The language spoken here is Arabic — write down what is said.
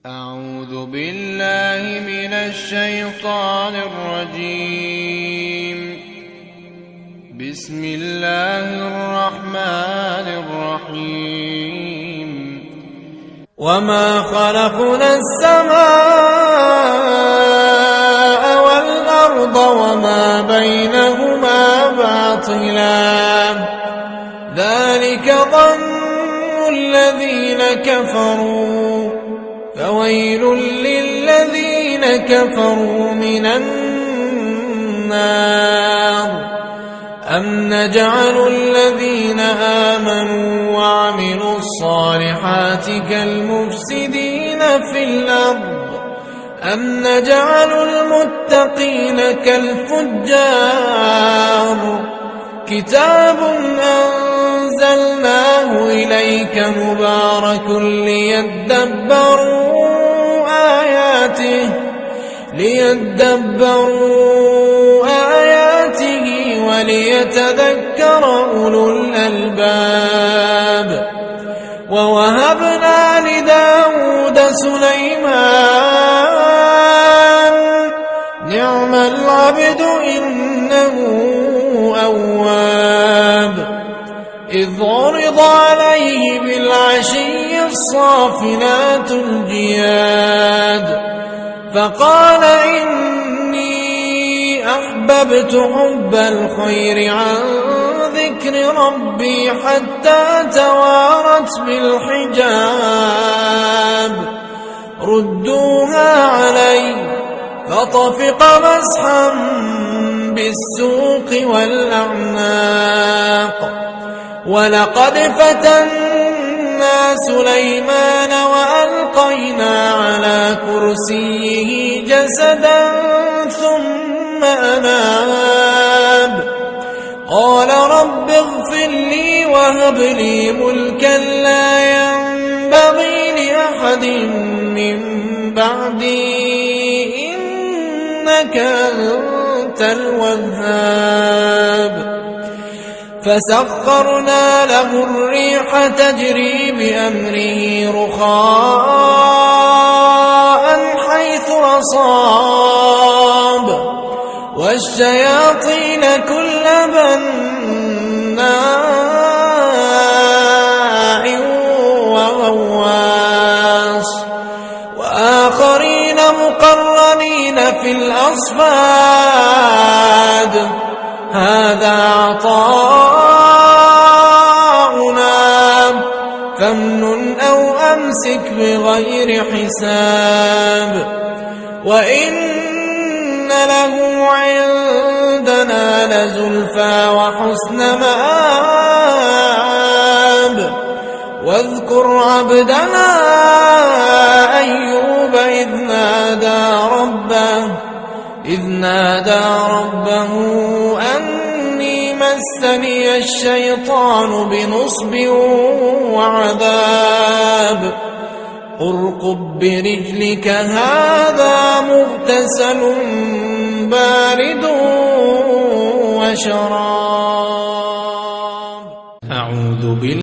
أعوذ بالله من الشيطان الرجيم. بسم الله الرحمن الرحيم. وما خلقنا السماء والأرض وما بينهما باطلا ذلك ظن الذين كفروا فويل للذين كفروا من النار. أم نجعل الذين آمنوا وعملوا الصالحات كالمفسدين في الأرض أم نجعل المتقين كالفجار. كتاب أنزلناه إليك مبارك ليدبروا آياته وليتذكر أولو الألباب. ووهبنا لداود سليمان نعم العبد إنه أواب. إذ عرض عليه بالعشي الصافنات الجياد فقال إني أحببت حب الخير عن ذكر ربي حتى توارت بالحجاب. ردوها علي فطفق مسحا بالسوق والأعناق. ولقد فتنا سليمان وألقينا على كرسيه جسدا ثم أناب. قال رب اغفر لي وهب لي ملكا لا ينبغي لأحد من بعدي إنك أنت الوهاب. فسخرنا له الريح تجري بأمره رخاء حيث أصاب والشياطين كل بناء وغواص وآخرين مقرنين في الأصفاد. هذا عطاؤنا فامنن أو أمسك بغير حساب. وإن له عندنا لزلفى وحسن مآب. واذكر عبدنا أيوب إذ نادى ربه أني مسني الشيطان بنصب وعذاب. اركض برجلك هذا مغتسل بارد وشراب. أعوذ بالله